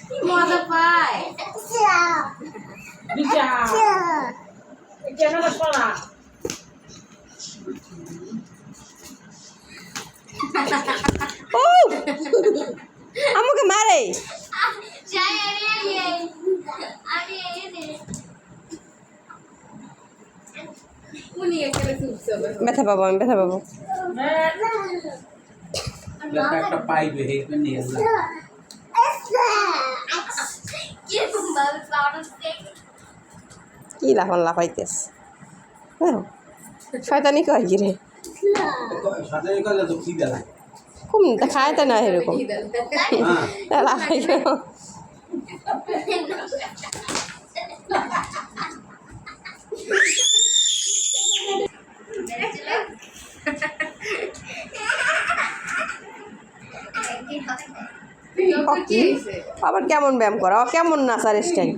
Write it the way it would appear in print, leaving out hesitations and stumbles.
কি মজা পায় ও আমাকে মারে ব্যথা পাবো, আমি ব্যথা পাবো। একটা পাইবে হেইটা নিয়ে যা কি লাফান লাফাইতেস শয়তানি কয় কি রে সাথে কইলে তো কি দেলা খুব খায় তা না এরকম হ্যাঁ লাফাই কেন? আবার কেমন ব্যায়াম করা, কেমন নাচার স্টাইল।